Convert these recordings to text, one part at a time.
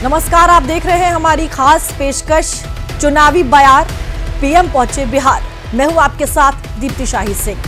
नमस्कार, आप देख रहे हैं हमारी खास पेशकश चुनावी बयार। पीएम पहुंचे बिहार। मैं हूं आपके साथ दीप्ति शाही सिंह।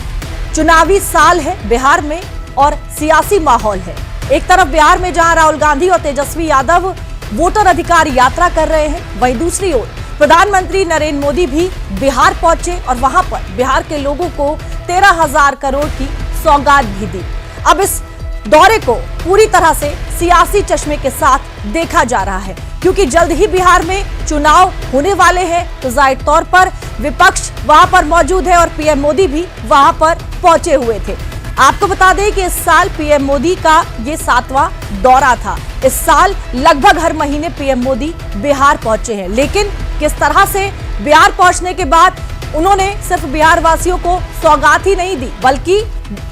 चुनावी साल है बिहार में और सियासी माहौल है। एक तरफ बिहार में जहां राहुल गांधी और तेजस्वी यादव वोटर अधिकार यात्रा कर रहे हैं, वहीं दूसरी ओर प्रधानमंत्री नरेंद्र मोदी भी बिहार पहुंचे और वहां पर बिहार के लोगों को 13,000 करोड़ की सौगात भी दी। अब इस दौरे को पूरी तरह से सियासी चश्मे के साथ देखा जा रहा है, क्योंकि जल्द ही बिहार में चुनाव होने वाले हैं। तो जाहिर तौर पर विपक्ष वहां पर मौजूद है और पीएम मोदी भी वहां पर पहुंचे हुए थे। आपको बता दें कि इस साल पीएम मोदी का ये 7वां दौरा था। इस साल लगभग हर महीने पीएम मोदी बिहार पहुंचे हैं, लेकिन किस तरह से बिहार पहुंचने के बाद उन्होंने सिर्फ बिहार वासियों को सौगात ही नहीं दी, बल्कि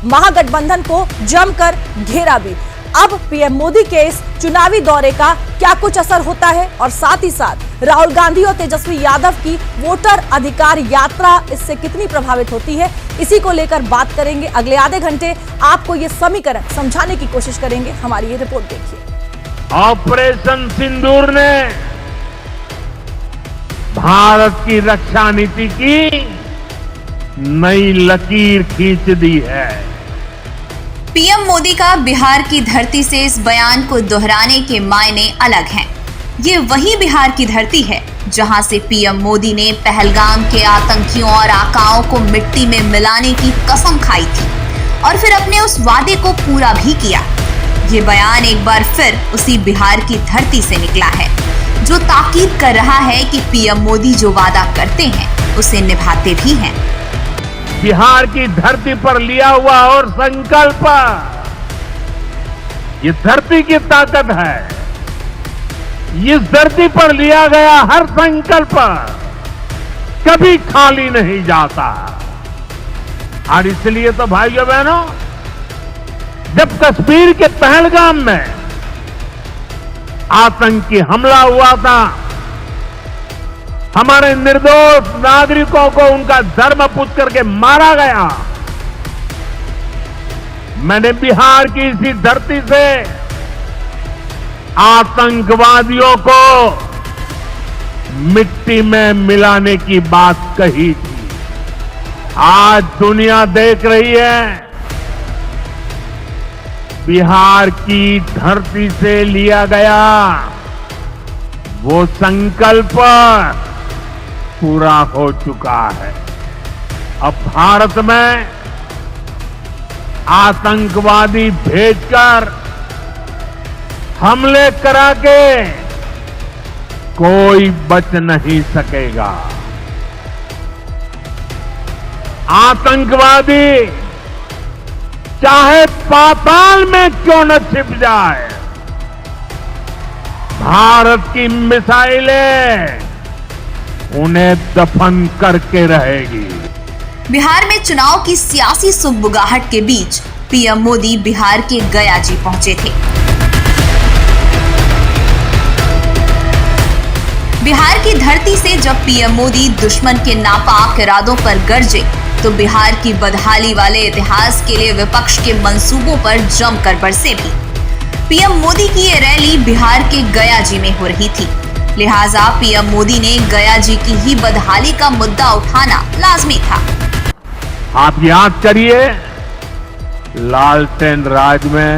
महागठबंधन को जमकर घेरा भी। अब पीएम मोदी के इस चुनावी दौरे का क्या कुछ असर होता है और साथ ही साथ राहुल गांधी और तेजस्वी यादव की वोटर अधिकार यात्रा इससे कितनी प्रभावित होती है, इसी को लेकर बात करेंगे। अगले आधे घंटे आपको ये समीकरण समझाने की कोशिश करेंगे। हमारी ये रिपोर्ट देखिए। ऑपरेशन सिंदूर ने भारत की रक्षा नीति की नई लकीर खींच दी है। पीएम मोदी का बिहार की धरती से इस बयान को दोहराने के मायने अलग हैं। ये वही बिहार की धरती है जहां से पीएम मोदी ने पहलगाम के आतंकियों और आकाओं को मिट्टी में मिलाने की कसम खाई थी और फिर अपने उस वादे को पूरा भी किया। ये बयान एक बार फिर उसी बिहार की धरती से निकला है, जो ताकीद कर रहा है कि पीएम मोदी जो वादा करते हैं उसे निभाते भी हैं। बिहार की धरती पर लिया हुआ और संकल्प, ये धरती की ताकत है। इस धरती पर लिया गया हर संकल्प कभी खाली नहीं जाता। और इसलिए तो भाइयों बहनों, जब कश्मीर के पहलगाम में आतंकी हमला हुआ था, हमारे निर्दोष नागरिकों को उनका धर्म पूछ करके मारा गया, मैंने बिहार की इसी धरती से आतंकवादियों को मिट्टी में मिलाने की बात कही थी। आज दुनिया देख रही है, बिहार की धरती से लिया गया वो संकल्प पूरा हो चुका है। अब भारत में आतंकवादी भेजकर हमले करा के कोई बच नहीं सकेगा। आतंकवादी चाहे पाताल में क्यों न छिप जाए, भारत की मिसाइलें उन्हें दफन करके रहेगी। बिहार में चुनाव की सियासी सुगबुगाहट के बीच पीएम मोदी बिहार के गया जी पहुंचे थे। बिहार की धरती से जब पीएम मोदी दुश्मन के नापाक इरादों पर गरजे, तो बिहार की बदहाली वाले इतिहास के लिए विपक्ष के मंसूबों पर जमकर बरसे भी। पीएम मोदी की ये रैली बिहार के गया जी में हो रही थी, लिहाजा पीएम मोदी ने गया जी की ही बदहाली का मुद्दा उठाना लाजमी था। आप याद करिए, लालटेन राज में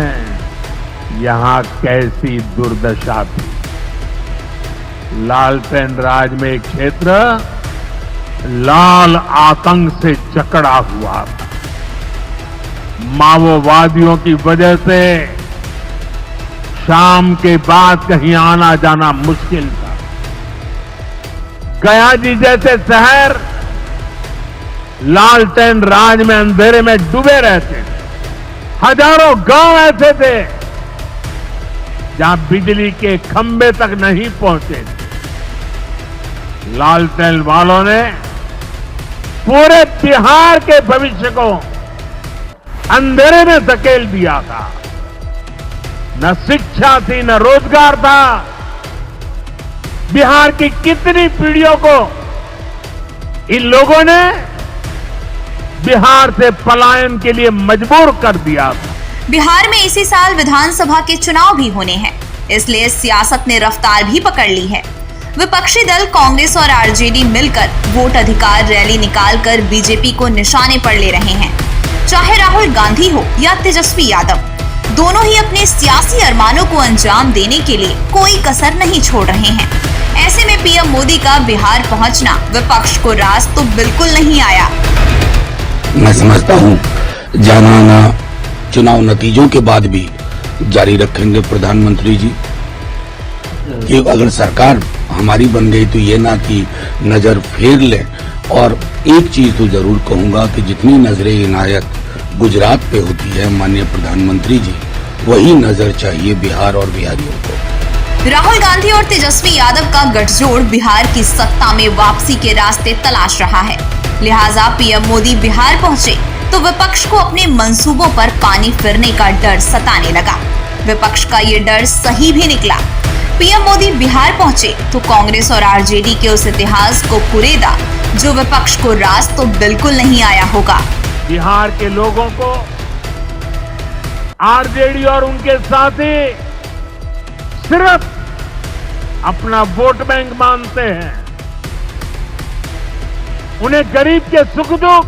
यहां कैसी दुर्दशा थी। लालटेन राज में एक क्षेत्र लाल आतंक से जकड़ा हुआ था। माओवादियों की वजह से शाम के बाद कहीं आना जाना मुश्किल था। गया जी जैसे शहर लालटेन राज में अंधेरे में डूबे रहते थे। हजारों गांव ऐसे थे जहां बिजली के खंभे तक नहीं पहुंचे थे। लालटेन वालों ने पूरे बिहार के भविष्य को अंधेरे में धकेल दिया था। न शिक्षा थी, न रोजगार था। बिहार की कितनी पीढ़ियों को इन लोगों ने बिहार से पलायन के लिए मजबूर कर दिया था। बिहार में इसी साल विधानसभा के चुनाव भी होने हैं। इसलिए सियासत ने रफ्तार भी पकड़ ली है। विपक्षी दल कांग्रेस और आरजेडी मिलकर वोट अधिकार रैली निकालकर बीजेपी को निशाने पर ले रहे हैं। चाहे राहुल गांधी हो या तेजस्वी यादव, दोनों ही अपने सियासी अरमानों को अंजाम देने के लिए कोई कसर नहीं छोड़ रहे हैं। ऐसे में पीएम मोदी का बिहार पहुंचना विपक्ष को रास तो बिल्कुल नहीं आया। मैं समझता हूँ जाना चुनाव नतीजों के बाद भी जारी रखेंगे प्रधानमंत्री जी कि अगर सरकार हमारी बन गई तो ये ना कि नजर फेर ले। और एक चीज तो जरूर कहूंगा कि जितनी नजरें इनायत गुजरात पे होती है माननीय प्रधानमंत्री जी, वही नजर चाहिए बिहार और बिहारियों को। राहुल गांधी और तेजस्वी यादव का गठजोड़ बिहार की सत्ता में वापसी के रास्ते तलाश रहा है। लिहाजा पीएम मोदी बिहार पहुंचे तो विपक्ष को अपने मंसूबों पर पानी फिरने का डर सताने लगा। विपक्ष का ये डर सही भी निकला। पीएम मोदी बिहार पहुंचे तो कांग्रेस और आरजेडी के उस इतिहास को कुरेदा जो विपक्ष को रास तो बिल्कुल नहीं आया होगा। बिहार के लोगों को आरजेडी और उनके साथी सिर्फ अपना वोट बैंक मानते हैं। उन्हें गरीब के सुख दुख,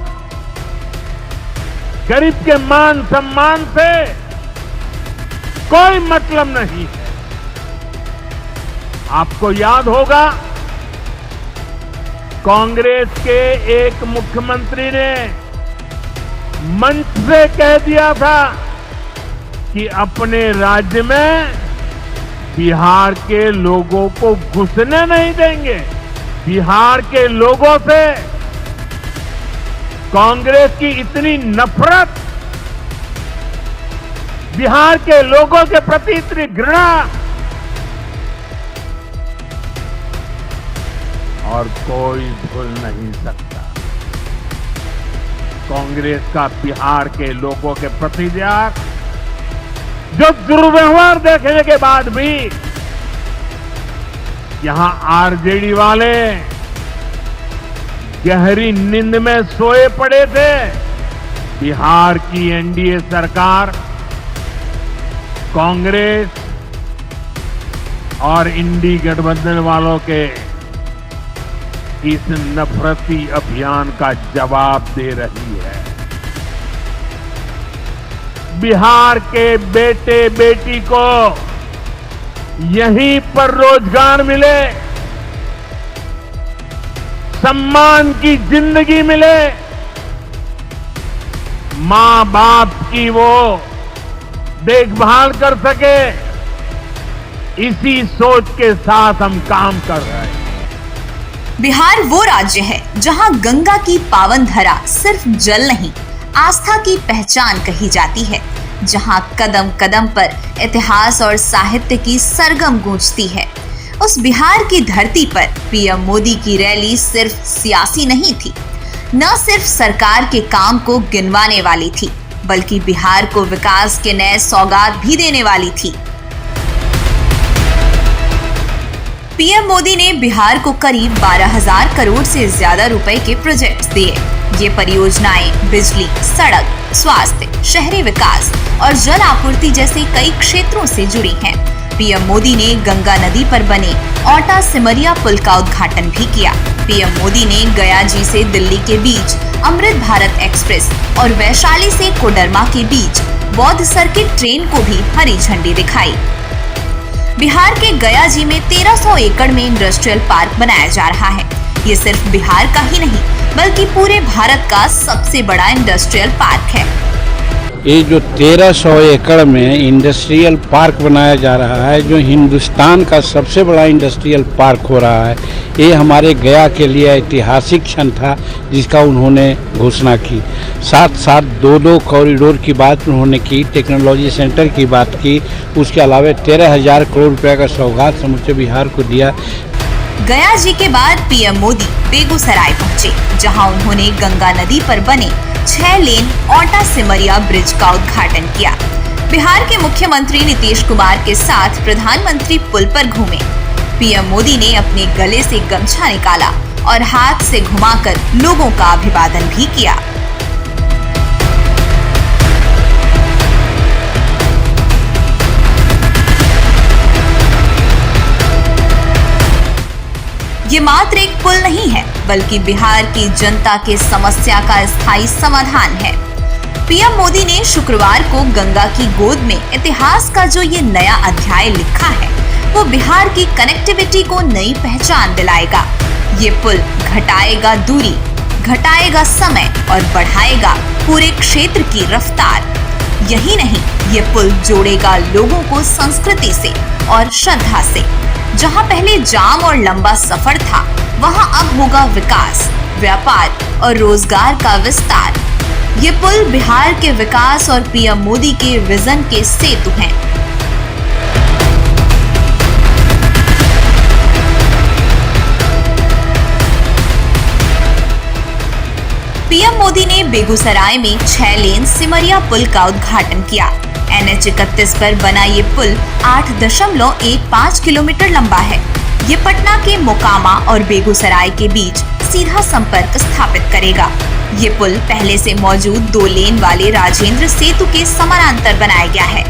गरीब के मान सम्मान से कोई मतलब नहीं है। आपको याद होगा कांग्रेस के एक मुख्यमंत्री ने मंच से कह दिया था कि अपने राज्य में बिहार के लोगों को घुसने नहीं देंगे। बिहार के लोगों से कांग्रेस की इतनी नफरत, बिहार के लोगों के प्रति इतनी घृणा और कोई भूल नहीं सकता। कांग्रेस का बिहार के लोगों के प्रति त्याग, जो दुर्व्यवहार देखने के बाद भी यहां आरजेडी वाले गहरी नींद में सोए पड़े थे। बिहार की एनडीए सरकार कांग्रेस और इंडी गठबंधन वालों के इस नफरती अभियान का जवाब दे रही है। बिहार के बेटे बेटी को यहीं पर रोजगार मिले, सम्मान की जिंदगी मिले, मां बाप की वो देखभाल कर सके, इसी सोच के साथ हम काम कर रहे हैं। बिहार वो राज्य है जहां गंगा की पावन धरा सिर्फ जल नहीं, आस्था की पहचान कही जाती है, जहां कदम कदम पर इतिहास और साहित्य की सरगम गूंजती है। उस बिहार की धरती पर पीएम मोदी की रैली सिर्फ सियासी नहीं थी, न सिर्फ सरकार के काम को गिनवाने वाली थी, बल्कि बिहार को विकास के नए सौगात भी देने वाली थी। पीएम मोदी ने बिहार को करीब 12,000 करोड़ से ज्यादा रुपए के प्रोजेक्ट्स दिए। ये परियोजनाएं बिजली, सड़क, स्वास्थ्य, शहरी विकास और जल आपूर्ति जैसे कई क्षेत्रों से जुड़ी हैं। पीएम मोदी ने गंगा नदी पर बने औटा सिमरिया पुल का उद्घाटन भी किया। पीएम मोदी ने गया जी से दिल्ली के बीच अमृत भारत एक्सप्रेस और वैशाली से कोडरमा के बीच बौद्ध सर्किट ट्रेन को भी हरी झंडी दिखाई। बिहार के गया जी में 1300 एकड़ में इंडस्ट्रियल पार्क बनाया जा रहा है। ये सिर्फ बिहार का ही नहीं, बल्कि पूरे भारत का सबसे बड़ा इंडस्ट्रियल पार्क है। ये जो 1300 एकड़ में इंडस्ट्रियल पार्क बनाया जा रहा है, जो हिंदुस्तान का सबसे बड़ा इंडस्ट्रियल पार्क हो रहा है, ये हमारे गया के लिए ऐतिहासिक क्षण था जिसका उन्होंने घोषणा की। साथ साथ दो कॉरिडोर की बात उन्होंने की, टेक्नोलॉजी सेंटर की बात की, उसके अलावा 13,000 करोड़ रुपए का सौगात समूचे बिहार को दिया। गया जी के बाद पीएम मोदी बेगूसराय पहुंचे, जहां उन्होंने गंगा नदी पर बने 6 लेन औटा सिमरिया ब्रिज का उद्घाटन किया। बिहार के मुख्यमंत्री नीतीश कुमार के साथ प्रधानमंत्री पुल पर घूमे। पीएम मोदी ने अपने गले से गमछा निकाला और हाथ से घुमाकर लोगों का अभिवादन भी किया। ये मात्र एक पुल नहीं है, बल्कि बिहार की जनता के समस्या का स्थायी समाधान है। पीएम मोदी ने शुक्रवार को गंगा की गोद में इतिहास का जो ये नया अध्याय लिखा है, वो बिहार की कनेक्टिविटी को नई पहचान दिलाएगा। ये पुल घटाएगा दूरी, घटाएगा समय और बढ़ाएगा पूरे क्षेत्र की रफ्तार। यही नहीं, ये पुल जोड़ेगा लोगों को संस्कृति से और श्रद्धा से। जहां पहले जाम और लंबा सफर था, वहां अब होगा विकास, व्यापार और रोजगार का विस्तार। ये पुल बिहार के विकास और पीएम मोदी के विजन के सेतु हैं। पीएम मोदी ने बेगूसराय में 6 लेन सिमरिया पुल का उद्घाटन किया। NH 31 पर बना ये पुल 8.15 किलोमीटर लंबा है। ये पटना के मोकामा और बेगूसराय के बीच सीधा संपर्क स्थापित करेगा। ये पुल पहले से मौजूद 2 लेन वाले राजेंद्र सेतु के समानांतर बनाया गया है।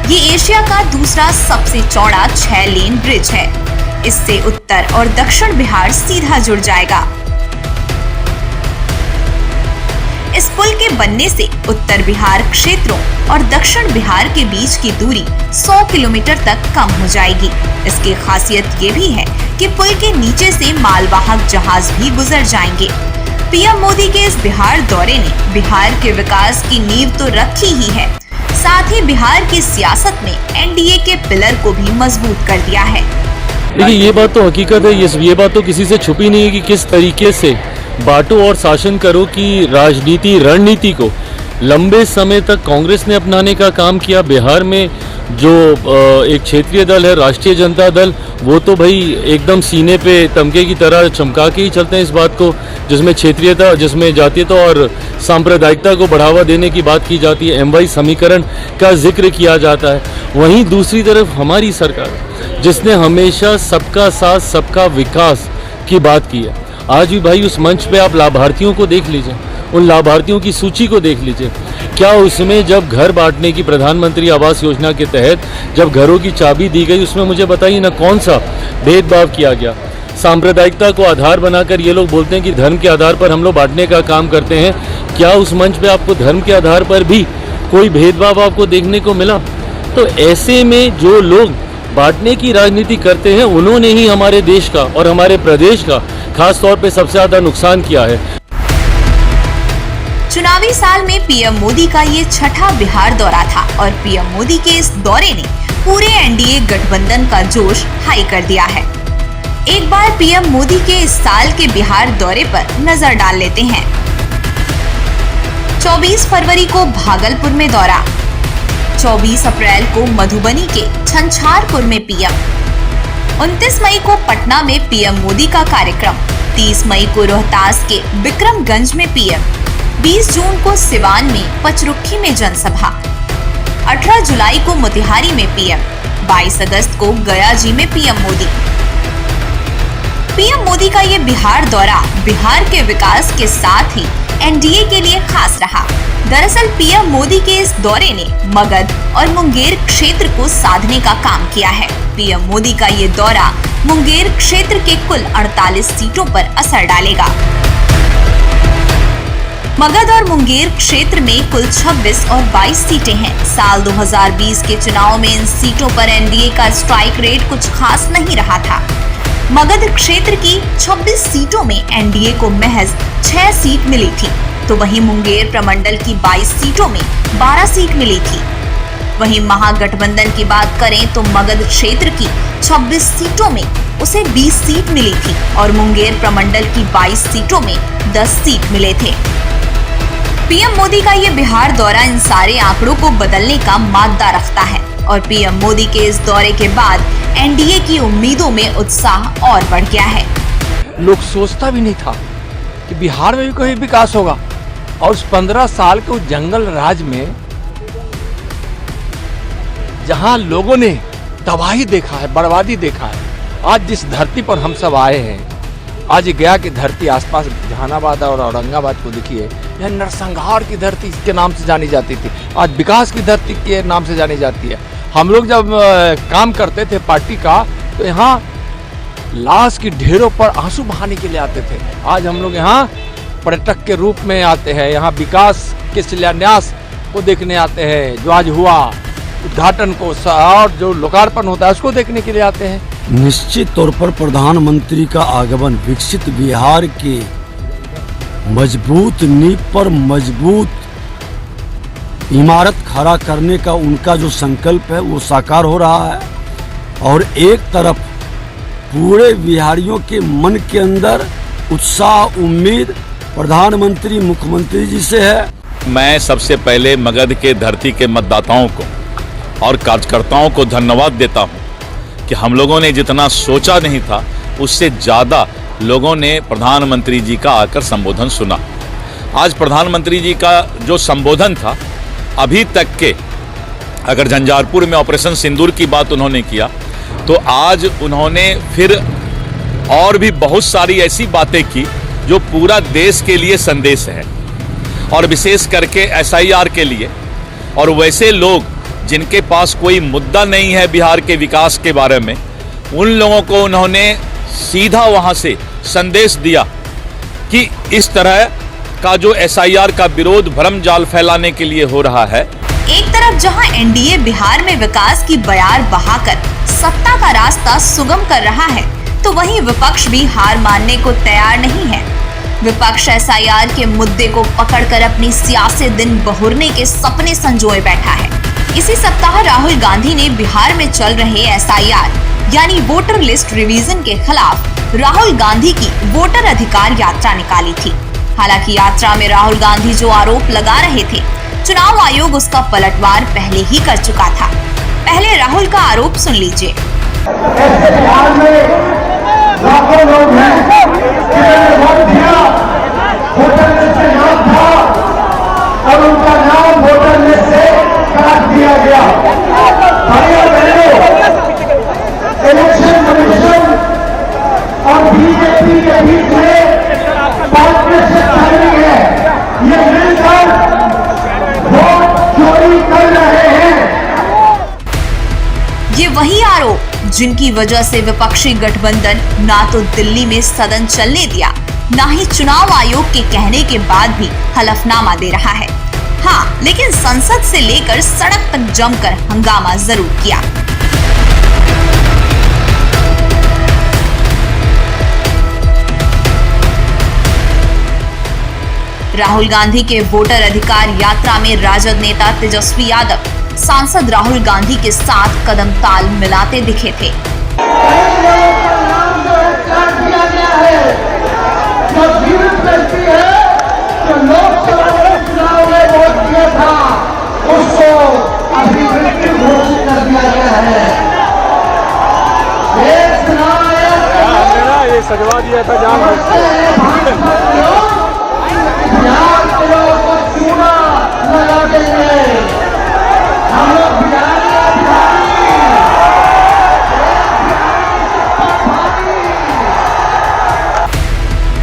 ये एशिया का दूसरा सबसे चौड़ा 6 लेन ब्रिज है। इससे उत्तर और दक्षिण बिहार सीधा जुड़ जाएगा। इस पुल के बनने से उत्तर बिहार क्षेत्रों और दक्षिण बिहार के बीच की दूरी 100 किलोमीटर तक कम हो जाएगी। इसकी खासियत ये भी है कि पुल के नीचे से मालवाहक जहाज भी गुजर जाएंगे। पीएम मोदी के इस बिहार दौरे ने बिहार के विकास की नींव तो रखी ही है, साथ ही बिहार की सियासत में एनडीए के पिलर को भी मजबूत कर दिया है। देखिए, ये बात तो हकीकत है, ये बात तो किसी से छुपी नहीं है कि किस तरीके से बांटो और शासन करो की राजनीति रणनीति को लंबे समय तक कांग्रेस ने अपनाने का काम किया। बिहार में जो एक क्षेत्रीय दल है राष्ट्रीय जनता दल, वो तो भाई एकदम सीने पे तमके की तरह चमका के ही चलते हैं इस बात को, जिसमें क्षेत्रीयता, जिसमें जातीयता और सांप्रदायिकता को बढ़ावा देने की बात की जाती है, MY समीकरण का जिक्र किया जाता है। वहीं दूसरी तरफ हमारी सरकार, जिसने हमेशा सबका साथ सबका विकास की बात की है, आज भी भाई उस मंच पे आप लाभार्थियों को देख लीजिए, उन लाभार्थियों की सूची को देख लीजिए। क्या उसमें जब घर बांटने की प्रधानमंत्री आवास योजना के तहत जब घरों की चाबी दी गई, उसमें मुझे बताइए ना कौन सा भेदभाव किया गया। सांप्रदायिकता को आधार बनाकर ये लोग बोलते हैं कि धर्म के आधार पर हम लोग बांटने का काम करते हैं। क्या उस मंच पे आपको धर्म के आधार पर भी कोई भेदभाव आपको देखने को मिला? तो ऐसे में जो लोग बांटने की राजनीति करते हैं, उन्होंने ही हमारे देश का और हमारे प्रदेश का खास तौर पे सबसे ज्यादा नुकसान किया है। चुनावी साल में पीएम मोदी का ये 6ठा बिहार दौरा था और पीएम मोदी के इस दौरे ने पूरे एनडीए गठबंधन का जोश हाई कर दिया है। एक बार पीएम मोदी के इस साल के बिहार दौरे पर नजर डाल लेते हैं। 24 फरवरी को भागलपुर में दौरा, 24 अप्रैल को मधुबनी के छंछारपुर में पीएम, 29 मई को पटना में पीएम मोदी का कार्यक्रम, 30 मई को रोहतास के विक्रमगंज में पीएम, 20 जून को सिवान में पचरुखी में जनसभा, 18 जुलाई को मोतिहारी में पीएम, 22 अगस्त को गया जी में पीएम मोदी। पीएम मोदी का ये बिहार दौरा बिहार के विकास के साथ ही एनडीए के लिए खास रहा। दरअसल पीएम मोदी के इस दौरे ने मगध और मुंगेर क्षेत्र को साधने का काम किया है। पीएम मोदी का ये दौरा मुंगेर क्षेत्र के कुल 48 सीटों पर असर डालेगा। मगध और मुंगेर क्षेत्र में कुल 26 और 22 सीटें हैं। साल 2020 के चुनाव में इन सीटों पर एनडीए का स्ट्राइक रेट कुछ खास नहीं रहा था। मगध क्षेत्र की 26 सीटों में एनडीए को महज 6 सीट मिली थी, तो वहीं मुंगेर प्रमंडल की 22 सीटों में 12 सीट मिली थी। वहीं महागठबंधन की बात करें तो मगध क्षेत्र की 26 सीटों में उसे 20 सीट मिली थी और मुंगेर प्रमंडल की 22 सीटों में 10 सीट मिले थे। पीएम मोदी का ये बिहार दौरा इन सारे आंकड़ों को बदलने का मादा रखता है और पीएम मोदी के इस दौरे के बाद एनडीए की उम्मीदों में उत्साह और बढ़ गया है। लोग सोचता भी नहीं था कि बिहार में भी कोई विकास होगा और उस 15 साल के उस जंगल राज में जहां लोगों ने तबाही देखा है, बर्बादी देखा है, आज जिस धरती पर हम सब आए हैं, आज गया की धरती, आसपास जहानाबाद और औरंगाबाद को देखिए, यह नरसंहार की धरती के नाम से जानी जाती थी, आज विकास की धरती के नाम से जानी जाती है। हम लोग जब काम करते थे पार्टी का, तो यहाँ लाश की ढेरों पर आंसू बहाने के लिए आते थे। आज हम लोग यहाँ पर्यटक के रूप में आते हैं, यहाँ विकास के शिलान्यास को देखने आते हैं, जो आज हुआ उद्घाटन को और जो लोकार्पण होता है उसको देखने के लिए आते हैं। निश्चित तौर पर प्रधानमंत्री का आगमन विकसित बिहार के मजबूत नींव पर मजबूत इमारत खड़ा करने का उनका जो संकल्प है वो साकार हो रहा है। और एक तरफ पूरे बिहारियों के मन के अंदर उत्साह उम्मीद प्रधानमंत्री मुख्यमंत्री जी से है। मैं सबसे पहले मगध के धरती के मतदाताओं को और कार्यकर्ताओं को धन्यवाद देता हूं कि हम लोगों ने जितना सोचा नहीं था उससे ज़्यादा लोगों ने प्रधानमंत्री जी का आकर संबोधन सुना। आज प्रधानमंत्री जी का जो संबोधन था, अभी तक के अगर झंझारपुर में ऑपरेशन सिंदूर की बात उन्होंने किया तो आज उन्होंने फिर और भी बहुत सारी ऐसी बातें की जो पूरा देश के लिए संदेश है, और विशेष करके SIR के लिए। और वैसे लोग जिनके पास कोई मुद्दा नहीं है बिहार के विकास के बारे में, उन लोगों को उन्होंने सीधा वहां से संदेश दिया कि इस तरह का जो SIR का विरोध भ्रम जाल फैलाने के लिए हो रहा है। एक तरफ जहां NDA बिहार में विकास की बयार बहाकर सत्ता का रास्ता सुगम कर रहा है, तो वहीं विपक्ष भी हार मानने को तैयार नहीं है। विपक्ष SIR के मुद्दे को पकड़कर अपनी सियासी दिन बहुरने के सपने संजोए बैठा है। इसी सप्ताह राहुल गांधी ने बिहार में चल रहे SIR यानी वोटर लिस्ट रिवीजन के खिलाफ राहुल गांधी की वोटर अधिकार यात्रा निकाली थी। हालांकि यात्रा में राहुल गांधी जो आरोप लगा रहे थे, चुनाव आयोग उसका पलटवार पहले ही कर चुका था। पहले राहुल का आरोप सुन लीजिए। बिहार में लाखों लोग हैं जिन्होंने वोट दिया, वोटर लिस्ट से नाम था और उनका नाम वोटर लिस्ट से काट दिया गया। भाइयों बहनों, इलेक्शन कमीशन और बीजेपी के बीच में पार्टनरशिप चल रही है। ये मिलकर वोट चोरी कर रहे हैं। ये वही आरोप जिनकी वजह से विपक्षी गठबंधन ना तो दिल्ली में सदन चलने दिया, ना ही चुनाव आयोग के कहने के बाद भी हलफनामा दे रहा है। हाँ, लेकिन संसद से लेकर सड़क तक जमकर हंगामा जरूर किया। राहुल गांधी के वोटर अधिकार यात्रा में राजद नेता तेजस्वी यादव सांसद राहुल गांधी के साथ कदम ताल मिलाते दिखे थे। ये सजवा दिया था जान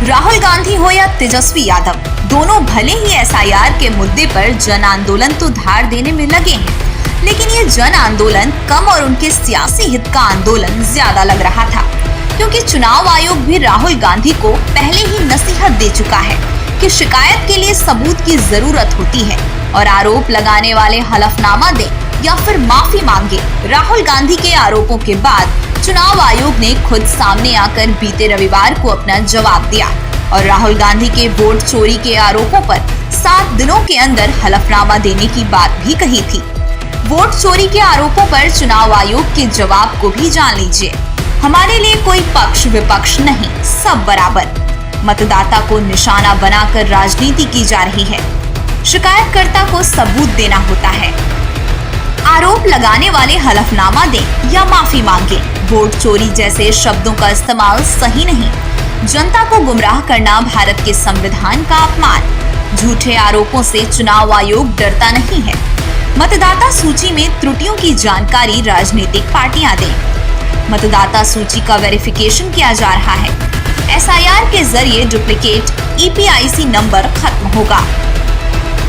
राहुल गांधी हो या तेजस्वी यादव, दोनों भले ही SIR के मुद्दे पर जन आंदोलन तो धार देने में लगे हैं, लेकिन ये जन आंदोलन कम और उनके सियासी हित का आंदोलन ज्यादा लग रहा था, क्योंकि चुनाव आयोग भी राहुल गांधी को पहले ही नसीहत दे चुका है कि शिकायत के लिए सबूत की जरूरत होती है और आरोप लगाने वाले हलफनामा दे या फिर माफी मांगे। राहुल गांधी के आरोपों के बाद चुनाव आयोग ने खुद सामने आकर बीते रविवार को अपना जवाब दिया और राहुल गांधी के वोट चोरी के आरोपों पर 7 दिनों के अंदर हलफनामा देने की बात भी कही थी। वोट चोरी के आरोपों पर चुनाव आयोग के जवाब को भी जान लीजिए। हमारे लिए कोई पक्ष विपक्ष नहीं, सब बराबर। मतदाता को निशाना बनाकर राजनीति की जा रही है। शिकायतकर्ता को सबूत देना होता है। आरोप लगाने वाले हलफनामा दें या माफी मांगे। वोट चोरी जैसे शब्दों का इस्तेमाल सही नहीं। जनता को गुमराह करना भारत के संविधान का अपमान। झूठे आरोपों से चुनाव आयोग डरता नहीं है। मतदाता सूची में त्रुटियों की जानकारी राजनीतिक पार्टियां दें। मतदाता सूची का वेरिफिकेशन किया जा रहा है। SIR के जरिए डुप्लीकेट EPIC नंबर खत्म होगा।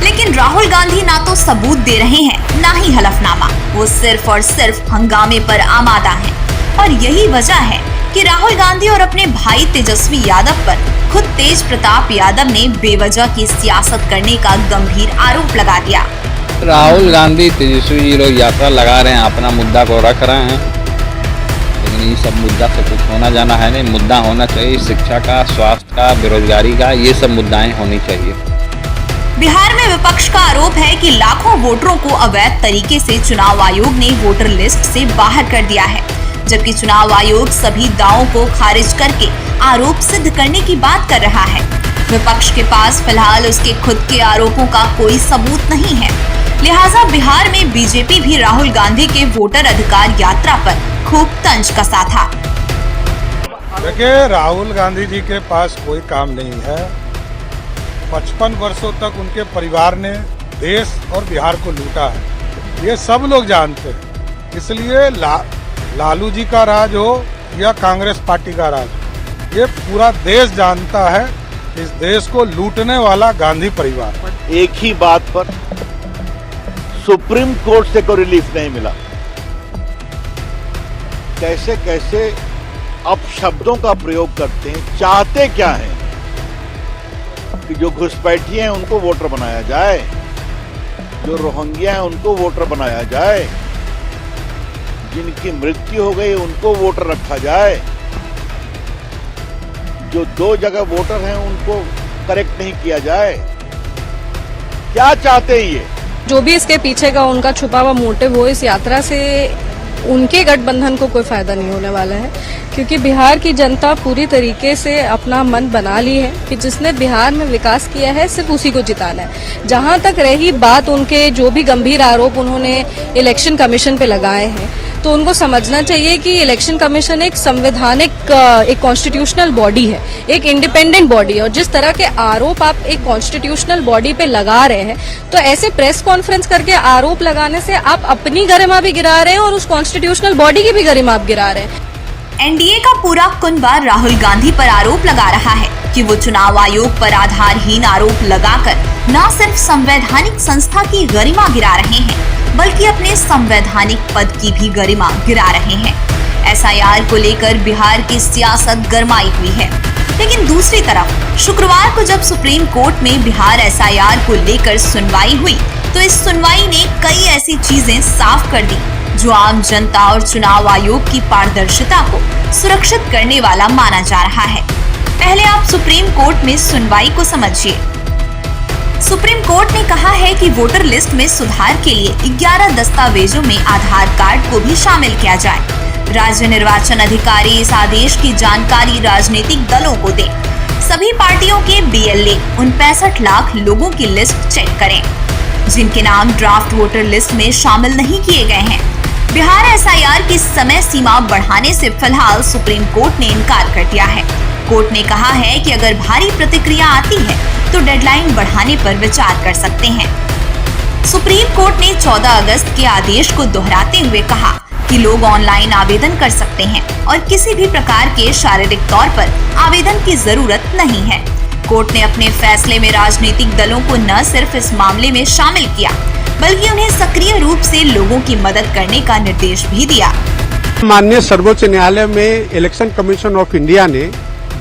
लेकिन राहुल गांधी ना तो सबूत दे रहे हैं, ना ही हलफनामा। वो सिर्फ और सिर्फ हंगामे पर आमादा हैं। और यही वजह है कि राहुल गांधी और अपने भाई तेजस्वी यादव पर खुद तेज प्रताप यादव ने बेवजह की सियासत करने का गंभीर आरोप लगा दिया। राहुल गांधी तेजस्वी जी लोग यात्रा लगा रहे हैं, अपना मुद्दा को रख रहे हैं, लेकिन ये सब मुद्दा से कुछ होना जाना है नहीं। मुद्दा होना चाहिए शिक्षा का, स्वास्थ्य का, बेरोजगारी का, ये सब मुद्दाएं होनी चाहिए। बिहार में विपक्ष का आरोप है कि लाखों वोटरों को अवैध तरीके से चुनाव आयोग ने वोटर लिस्ट से बाहर कर दिया है, जबकि चुनाव आयोग सभी दावों को खारिज करके आरोप सिद्ध करने की बात कर रहा है। विपक्ष के पास फिलहाल उसके खुद के आरोपों का कोई सबूत नहीं है, लिहाजा बिहार में बीजेपी भी राहुल गांधी के वोटर अधिकार यात्रा पर खूब तंज कसा था। देखिए, राहुल गांधी जी के पास कोई काम नहीं है। 55 वर्षों तक उनके परिवार ने देश और बिहार को लूटा है, ये सब लोग जानते हैं। इसलिए लालू जी का राज हो या कांग्रेस पार्टी का राज, ये पूरा देश जानता है इस देश को लूटने वाला गांधी परिवार। एक ही बात पर सुप्रीम कोर्ट से कोई रिलीफ नहीं मिला। कैसे कैसे अपशब्दों का प्रयोग करते हैं, चाहते क्या हैं कि जो घुसपैठिए हैं उनको वोटर बनाया जाए, जो रोहिंग्या हैं उनको वोटर बनाया जाए, जिनकी मृत्यु हो गई उनको वोटर रखा जाए, जो 2 जगह वोटर हैं उनको करेक्ट नहीं किया जाए। क्या चाहते हैं ये? जो भी इसके पीछे का उनका छुपा हुआ मोटिव हो, इस यात्रा से उनके गठबंधन को कोई फायदा नहीं होने वाला है, क्योंकि बिहार की जनता पूरी तरीके से अपना मन बना ली है कि जिसने बिहार में विकास किया है सिर्फ उसी को जिताना है। जहां तक रही बात उनके जो भी गंभीर आरोप उन्होंने इलेक्शन कमीशन पे लगाए हैं, तो उनको समझना चाहिए कि इलेक्शन कमीशन एक संवैधानिक, एक कॉन्स्टिट्यूशनल बॉडी है, एक इंडिपेंडेंट बॉडी है, और जिस तरह के आरोप आप एक कॉन्स्टिट्यूशनल बॉडी पे लगा रहे हैं, तो ऐसे प्रेस कॉन्फ्रेंस करके आरोप लगाने से आप अपनी गरिमा भी गिरा रहे हैं और उस कॉन्स्टिट्यूशनल बॉडी की भी गरिमा आप गिरा रहे हैं। एनडीए का पूरा कुनबा राहुल गांधी पर आरोप लगा रहा है कि वो चुनाव आयोग पर आधारहीन आरोप लगाकर न सिर्फ संवैधानिक संस्था की गरिमा गिरा रहे हैं, बल्कि अपने संवैधानिक पद की भी गरिमा गिरा रहे हैं। एसआईआर को लेकर बिहार की सियासत गरमाई हुई है, लेकिन दूसरी तरफ शुक्रवार को जब सुप्रीम कोर्ट में बिहार एसआईआर को लेकर सुनवाई हुई, तो इस सुनवाई ने कई ऐसी चीजें साफ कर दी जो आम जनता और चुनाव आयोग की पारदर्शिता को सुरक्षित करने वाला माना जा रहा है। पहले आप सुप्रीम कोर्ट में सुनवाई को समझिए। सुप्रीम कोर्ट ने कहा है कि वोटर लिस्ट में सुधार के लिए 11 दस्तावेजों में आधार कार्ड को भी शामिल किया जाए। राज्य निर्वाचन अधिकारी इस आदेश की जानकारी राजनीतिक दलों को दें। सभी पार्टियों के बीएलए उन 65 लाख लोगों की लिस्ट चेक करें जिनके नाम ड्राफ्ट वोटर लिस्ट में शामिल नहीं किए गए हैं। बिहार एसआईआर की समय सीमा बढ़ाने से फिलहाल सुप्रीम कोर्ट ने इनकार कर दिया है। कोर्ट ने कहा है कि अगर भारी प्रतिक्रिया आती है तो डेडलाइन बढ़ाने पर विचार कर सकते हैं। सुप्रीम कोर्ट ने 14 अगस्त के आदेश को दोहराते हुए कहा कि लोग ऑनलाइन आवेदन कर सकते हैं और किसी भी प्रकार के शारीरिक तौर पर आवेदन की जरूरत नहीं है। कोर्ट ने अपने फैसले में राजनीतिक दलों को न सिर्फ इस मामले में शामिल किया, बल्कि उन्हें सक्रिय रूप से लोगों की मदद करने का निर्देश भी दिया। माननीय सर्वोच्च न्यायालय में इलेक्शन कमीशन ऑफ इंडिया ने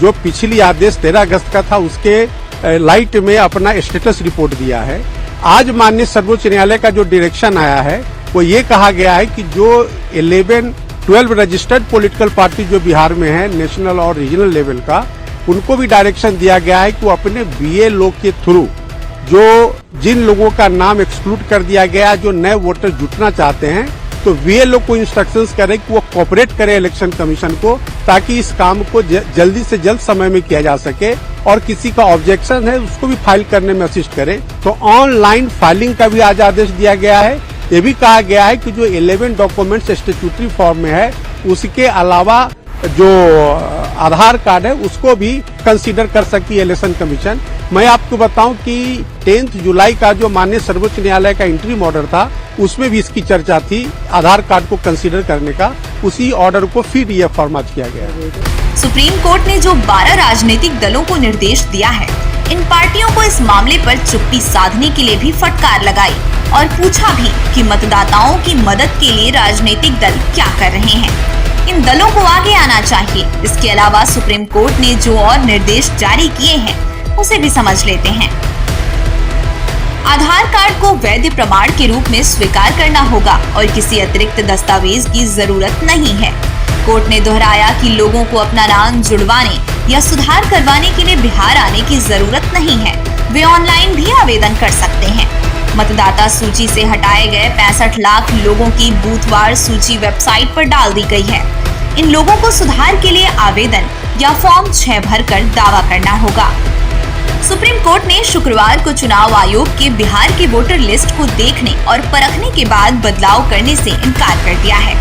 जो पिछली आदेश 13 अगस्त का था, उसके लाइट में अपना स्टेटस रिपोर्ट दिया है। आज माननीय सर्वोच्च न्यायालय का जो डायरेक्शन आया है, वो ये कहा गया है कि जो 12 रजिस्टर्ड पॉलिटिकल पार्टी जो बिहार में है, नेशनल और रीजनल लेवल का, उनको भी डायरेक्शन दिया गया है कि वो अपने बीएलओ के थ्रू जो जिन लोगों का नाम एक्सक्लूड कर दिया गया, जो नए वोटर जुटना चाहते हैं, तो बीएलओ को इंस्ट्रक्शंस करें कि वो कोऑपरेट करे इलेक्शन कमीशन को, ताकि इस काम को जल्दी से जल्द समय में किया जा सके, और किसी का ऑब्जेक्शन है उसको भी फाइल करने में असिस्ट करें। तो ऑनलाइन फाइलिंग का भी आज आदेश दिया गया है। ये भी कहा गया है कि जो 11 डॉक्यूमेंट्स स्टैट्यूटरी फॉर्म में है, उसके अलावा जो आधार कार्ड है उसको भी कंसीडर कर सकती है इलेक्शन कमीशन। मैं आपको बताऊं कि 10 जुलाई का जो माननीय सर्वोच्च न्यायालय का इंटरिम ऑर्डर था, उसमें भी इसकी चर्चा थी, आधार कार्ड को कंसीडर करने का। उसी ऑर्डर को फिर ये फॉर्मेट किया गया। सुप्रीम कोर्ट ने जो 12 राजनीतिक दलों को निर्देश दिया है, इन पार्टियों को इस मामले पर चुप्पी साधने के लिए भी फटकार लगाई और पूछा भी कि मतदाताओं की मदद के लिए राजनीतिक दल क्या कर रहे हैं। इन दलों को आगे आना चाहिए। इसके अलावा सुप्रीम कोर्ट ने जो और निर्देश जारी किए हैं उसे भी समझ लेते हैं। आधार कार्ड को वैध प्रमाण के रूप में स्वीकार करना होगा और किसी अतिरिक्त दस्तावेज की जरूरत नहीं है। कोर्ट ने दोहराया कि लोगों को अपना नाम जुड़वाने या सुधार करवाने के लिए बिहार आने की जरूरत नहीं है, वे ऑनलाइन भी आवेदन कर सकते हैं। मतदाता सूची से हटाए गए 65 लाख लोगों की बूथवार सूची वेबसाइट पर डाल दी गई है। इन लोगों को सुधार के लिए आवेदन या फॉर्म 6 भरकर दावा करना होगा। सुप्रीम कोर्ट ने शुक्रवार को चुनाव आयोग के बिहार की वोटर लिस्ट को देखने और परखने के बाद बदलाव करने से इनकार कर दिया है।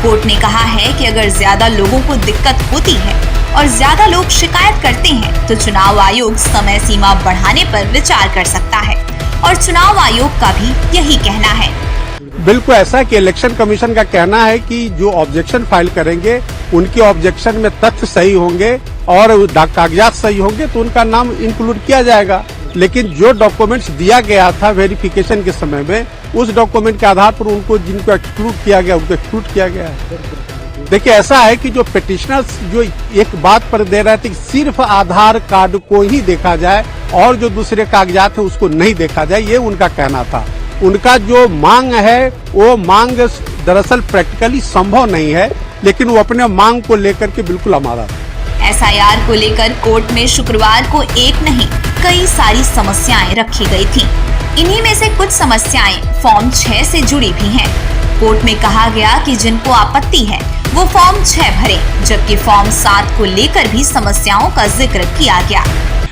कोर्ट ने कहा है कि अगर ज्यादा लोगों को दिक्कत होती है और ज्यादा लोग शिकायत करते हैं तो चुनाव आयोग समय सीमा बढ़ाने पर विचार कर सकता है और चुनाव आयोग का भी यही कहना है। बिल्कुल ऐसा कि इलेक्शन कमीशन का कहना है कि जो ऑब्जेक्शन फाइल करेंगे उनके ऑब्जेक्शन में तथ्य सही होंगे और कागजात सही होंगे तो उनका नाम इंक्लूड किया जाएगा। लेकिन जो डॉक्यूमेंट्स दिया गया था वेरिफिकेशन के समय में, उस डॉक्यूमेंट के आधार पर उनको जिनको एक्सक्लूड किया गया उनको एक्सक्लूड किया गया है। देखिए ऐसा है कि जो पिटिशनर्स जो एक बात पर दे रहे थे कि सिर्फ आधार कार्ड को ही देखा जाए और जो दूसरे कागजात है उसको नहीं देखा जाए, ये उनका कहना था। उनका जो मांग है वो मांग दरअसल प्रैक्टिकली संभव नहीं है, लेकिन वो अपने मांग को लेकर के बिल्कुल अमारा था। SIR को लेकर कोर्ट में शुक्रवार को एक नहीं कई सारी समस्याएं रखी गई थी। इन्हीं में से कुछ समस्याएं फॉर्म 6 से जुड़ी भी हैं। कोर्ट में कहा गया कि जिनको आपत्ति है वो फॉर्म 6 भरें, जबकि फॉर्म 7 को लेकर भी समस्याओं का जिक्र किया गया।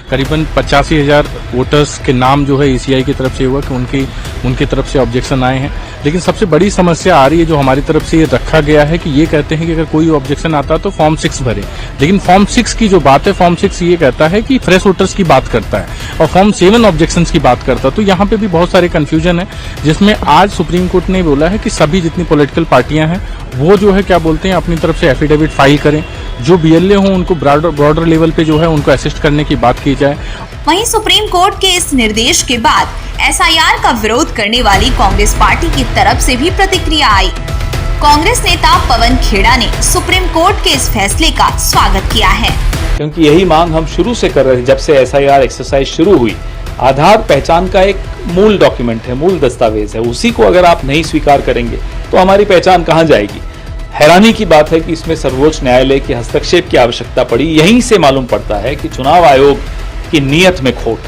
करीबन 85,000 वोटर्स के नाम जो है ECI की तरफ से हुआ कि उनकी तरफ से ऑब्जेक्शन आए हैं। लेकिन सबसे बड़ी समस्या आ रही है जो हमारी तरफ से ये रखा गया है कि ये कहते हैं कि अगर कोई ऑब्जेक्शन आता है तो फॉर्म 6 भरे। लेकिन फॉर्म 6 की जो बात है, फॉर्म 6 ये कहता है कि फ्रेश वोटर्स की बात करता है और फॉर्म 7 ऑब्जेक्शंस की बात करता है। तो यहाँ पे भी बहुत सारे कंफ्यूजन है, जिसमें आज सुप्रीम कोर्ट ने बोला है कि सभी जितनी पॉलिटिकल पार्टियां हैं वो जो है क्या बोलते हैं अपनी तरफ से एफिडेविट फाइल करें। जो BLA हो उनको ब्रॉडर लेवल पे जो है उनको असिस्ट करने की बात की जाए। वहीं सुप्रीम कोर्ट के इस निर्देश के बाद SIR का विरोध करने वाली कांग्रेस पार्टी की तरफ से भी प्रतिक्रिया आई। कांग्रेस नेता पवन खेड़ा ने सुप्रीम कोर्ट के इस फैसले का स्वागत किया है, क्योंकि यही मांग हम शुरू से कर रहे थे। जब से SIR एक्सरसाइज शुरू हुई, आधार पहचान का एक मूल डॉक्यूमेंट है, मूल दस्तावेज है, उसी को अगर आप नहीं स्वीकार करेंगे तो हमारी पहचान कहाँ जाएगी। हैरानी की बात है कि इसमें सर्वोच्च न्यायालय के हस्तक्षेप की आवश्यकता पड़ी। यहीं से मालूम पड़ता है कि चुनाव आयोग की नीयत में खोट।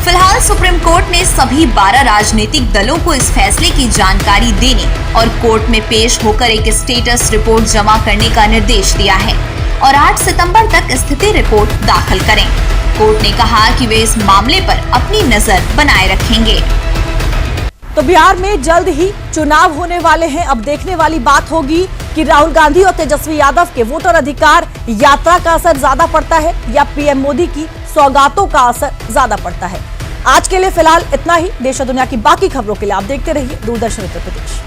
फिलहाल सुप्रीम कोर्ट ने सभी 12 राजनीतिक दलों को इस फैसले की जानकारी देने और कोर्ट में पेश होकर एक स्टेटस रिपोर्ट जमा करने का निर्देश दिया है और 8 सितंबर तक स्थिति रिपोर्ट दाखिल करें। कोर्ट ने कहा कि वे इस मामले पर अपनी नजर बनाए रखेंगे। तो बिहार में जल्द ही चुनाव होने वाले हैं। अब देखने वाली बात होगी कि राहुल गांधी और तेजस्वी यादव के वोटर अधिकार यात्रा का असर ज्यादा पड़ता है या PM मोदी की सौगातों का असर ज्यादा पड़ता है। आज के लिए फिलहाल इतना ही। देश और दुनिया की बाकी खबरों के लिए आप देखते रहिए दूरदर्शन उत्तर प्रदेश।